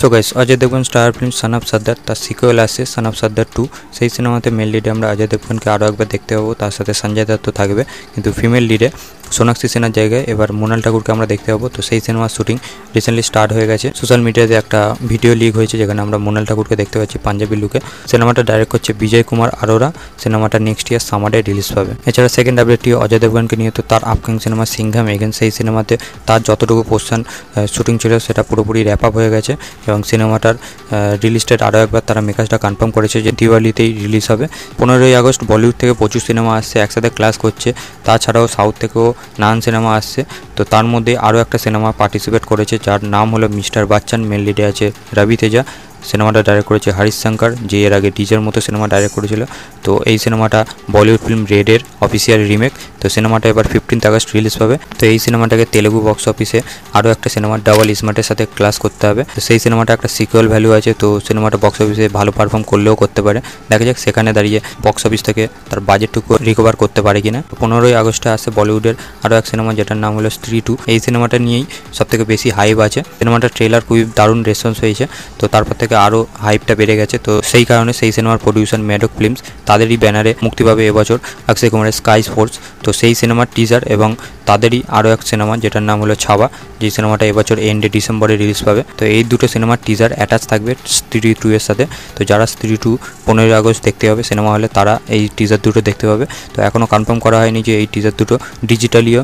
তো guys Ajay Devgn star film son of Sardaar তার sequel আসছে সন অফ সর্দার 2। সেই সিনেমাতে মেল লিডে আমরা অজয় দেবগনকে আরও একবার দেখতে পাবো, তার সাথে সঞ্জয় দত্ত থাকবে, কিন্তু ফিমেল লিডে সোনাক্ষী সিনহার জায়গায় এবার মোনাল ঠাকুরকে আমরা দেখতে পাবো। তো সেই সিনেমার শুটিং রিসেন্টলি স্টার্ট হয়ে গেছে। সোশ্যাল মিডিয়াতে একটা ভিডিও লিক হয়েছে যেখানে আমরা মোনাল ঠাকুরকে দেখতে পাচ্ছি পাঞ্জাবি লুকে। সিনেমাটা ডাইরেক্ট করছে বিজয় কুমার আরোরা। সিনেমাটা নেক্সট ইয়ার সামারে রিলিজ পাবে। এছাড়া সেকেন্ড আপডেটটি অজয় দেবগনকে নিয়ে, তো তার আপকামিং সিনেমা সিংঘাম এগেন, সেই সিনেমাতে তার যতটুকু পোর্শন শুটিং ছিল সেটা পুরোপুরি র্যাপ আপ হয়ে গেছে এবং সিনেমাটার রিলিজ ডেট আরও একবার তারা মেকার্সটা কনফার্ম করেছে যে দিওয়ালিতেই রিলিজ হবে। 15ই আগস্ট বলিউড থেকে প্রচুর সিনেমা আসছে, একসাথে ক্লাস করছে। তাছাড়াও সাউথ থেকেও নানান সিনেমা আসছে। তো তার মধ্যে আরও একটা সিনেমা পার্টিসিপেট করেছে যার নাম হলো মিস্টার বাচ্চান। মেন লিডে আছে রবি তেজা। সিনেমাটা ডাইরেক্ট করেছে হরিশ শঙ্কর, যে এর আগে ডিজের মতো সিনেমা ডাইরেক্ট করেছিল। তো এই সিনেমাটা বলিউড ফিল্ম রেডের অফিসিয়াল রিমেক। তো সিনেমাটা এবার 15 আগস্ট রিলিজ পাবে। তো এই সিনেমাটাকে তেলেগু বক্স অফিসে আরও একটা সিনেমা ডাবল স্মার্টের সাথে ক্লাস করতে হবে। তো সেই সিনেমাটা একটা সিকুয়াল ভ্যালু আছে, তো সিনেমাটা বক্স অফিসে ভালো পারফর্ম করলেও করতে পারে। দেখা যাক সেখানে দাঁড়িয়ে বক্স অফিস থেকে তার বাজেটটুকু রিকভার করতে পারে কিনা। 15ই আগস্টে আসছে বলিউডের আরও এক সিনেমা যেটার নাম হলো স্ত্রী 2। এই সিনেমাটা নিয়েই সবথেকে বেশি হাইপ আছে। সিনেমাটার ট্রেলার খুবই দারুণ রেসপন্স হয়েছে, তো তারপর থেকে আরও হাইপটা বেড়ে গেছে। তো সেই কারণে সেই সিনেমার প্রডিউসার ম্যাডক ফিল্মস, তাদেরই ব্যানারে মুক্তি পাবে এবছর অক্ষয় কুমারের স্কাই ফোর্স। তো সেই সিনেমার টিজার এবং তাদেরই আরও এক সিনেমা যেটার নাম হলো ছাবা, যে সিনেমাটা এবছর এন্ডে ডিসেম্বরে রিলিজ পাবে। তো এই দুটো সিনেমার টিজার অ্যাটাচ থাকবে স্ত্রী 2 এর সাথে। তো যারা স্ত্রী 2 15ই আগস্ট দেখতে হবে সিনেমা হলে, তারা এই টিজার দুটো দেখতে পাবে। তো এখনও কনফার্ম করা হয়নি যে এই টিজার দুটো ডিজিটালিও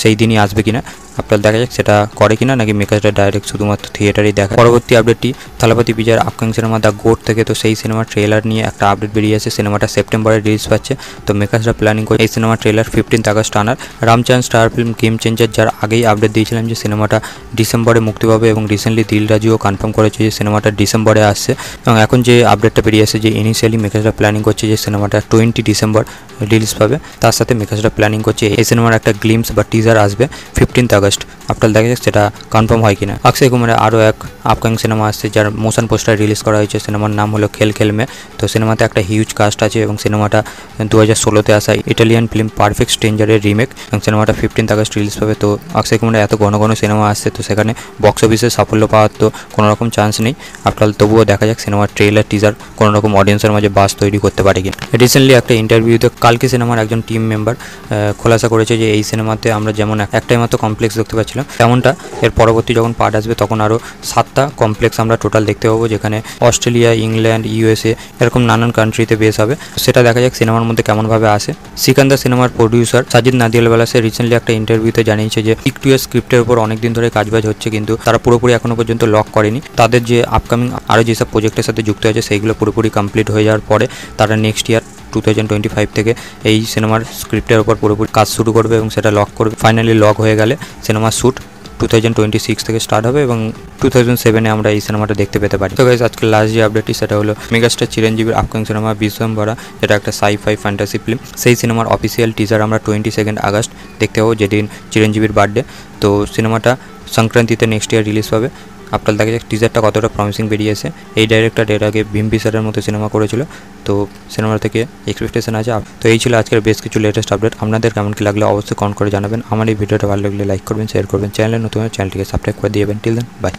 সেই দিনই আসবে কিনা। আপনার দেখা যাক সেটা করে কিনা, নাকি মেকার্সটা ডাইরেক্ট শুধুমাত্র থিয়েটারেই দেখা। পরবর্তী আপডেটটি থালাপতি বিজয়ের আপকামিং সিনেমা দ্য গোট থেকে। তো সেই সিনেমার ট্রেলার নিয়ে একটা আপডেট বেরিয়ে আছে। সিনেমাটা সেপ্টেম্বরে রিলিজ পাচ্ছে। তো মেকার্সরা প্ল্যানিং করে এই সিনেমার ট্রেলার 15 আগস্ট আনার। Ram Charan star film game changer, যার আগেই আপডেট দিয়েছিলাম যে সিনেমাটা ডিসেম্বরে মুক্তি পাবে, এবং রিসেন্টলি দিল রাজুও কনফার্ম করেছে যে সিনেমাটা ডিসেম্বরে আসছে। এবং এখন যে আপডেটটা বেরিয়ে আসছে যে ইনিশিয়ালি মেকার্সরা প্ল্যানিং করছে যে সিনেমাটা 20 ডিসেম্বর রিলিজ পাবে। তার সাথে মেকার্সরা প্ল্যানিং করছে এই সিনেমার একটা গ্লিমস বা টিজার আসবে 15 আগস্ট। আপনার দেখা যাক সেটা কনফার্ম হয় কিনা। অক্ষয় কুমারের আরও এক আপকামিং সিনেমা আসছে যার মোশন পোস্টার রিলিজ করা হয়েছে। সিনেমার নাম হলো খেল খেল মে। তো সিনেমাতে একটা হিউজ কাস্ট আছে এবং সিনেমাটা 2016তে আসা ইটালিয়ান ফিল্ম পারফেক্ট স্ট্রেঞ্জারের রিমেক, এবং সিনেমাটা 15 আগস্ট রিলিজ পাবে। তো অক্ষয় কুমারের এত ঘন ঘন সিনেমা আসছে, তো সেখানে বক্স অফিসে সাফল্য পাওয়ার তো কোনো রকম চান্স নেই। আপনার তবুও দেখা যাক সিনেমার ট্রেলার টিজার কোনো রকম অডিয়েন্সের মাঝে বাস তৈরি করতে পারে কিনা। রিসেন্টলি একটা ইন্টারভিউতে কালকে সিনেমার একজন টিম মেম্বার খোলাসা করেছে যে এই সিনেমাতে আমরা যেমন একটাই মাত্র কমপ্লেক্স দেখতে পাচ্ছিলাম, তেমনটা এর পরবর্তী যখন পার্ট আসবে তখন আরও 7টা কমপ্লেক্স আমরা টোটাল দেখতে পাবো, যেখানে অস্ট্রেলিয়া, ইংল্যান্ড, ইউএসএ এরকম নানান কান্ট্রিতে বেস হবে। সেটা দেখা যাক সিনেমার মধ্যে কেমনভাবে আসে। সিকান্দার সিনেমার প্রডিউসার সাজিদ নাদিয়ালওয়ালা সে রিসেন্টলি একটা ইন্টারভিউতে জানিয়েছে যে পিক 2 এর স্ক্রিপ্টের উপর অনেকদিন ধরে কাজবাজ হচ্ছে, কিন্তু তারা পুরোপুরি এখনো পর্যন্ত লক করেনি। তাদের যে আপকামিং আরও যেসব প্রজেক্টের সাথে যুক্ত আছে সেইগুলো পুরোপুরি কমপ্লিট হয়ে যাওয়ার পরে তারা নেক্সট ইয়ার 2025 থেকে এই সিনেমার স্ক্রিপ্টের উপর পুরোপুরি কাজ শুরু করবে এবং সেটা লক করবে। ফাইনালি লক হয়ে গেলে সিনেমার শ্যুট 2026 থেকে স্টার্ট হবে এবং 2007-এ আমরা এই সিনেমাটা দেখতে পেতে পারি। তো গাইস আজকে লাস্ট যে আপডেটটি সেটা হলো মেগাস্টার চিরঞ্জীবীর আপকামিং সিনেমা বিশ্বম্ভরা, যেটা একটা সাই-ফাই ফ্যান্টাসি ফিল্ম। সেই সিনেমার অফিসিয়াল টিজার আমরা 22 আগস্ট দেখতে পাবো, যেদিন চিরঞ্জীবীর বার্থডে। তো সিনেমাটা সংক্রান্তিতে নেক্সট ইয়ার রিলিজ পাবে। আপনার দেখা যাক টিজারটা কতটা প্রমিসিং বেরিয়েছে। এই ডাইরেক্টর এর আগে বিম্বিসারের মতো সিনেমা করেছিল, তো সিনেমা থেকে এক্সপেকটেশন আছে। তো এই ছিল আজকের বেশ কিছু লেটেস্ট আপডেট। আপনাদের কেমন কি লাগলে অবশ্যই কমেন্ট করে জানাবেন। আমার এই ভিডিওটা ভালো লাগলে লাইক করবেন, শেয়ার করবেন, চ্যানেলে নতুন চ্যানেলটিকে সাবস্ক্রাইব করে দিবেন। Till then by.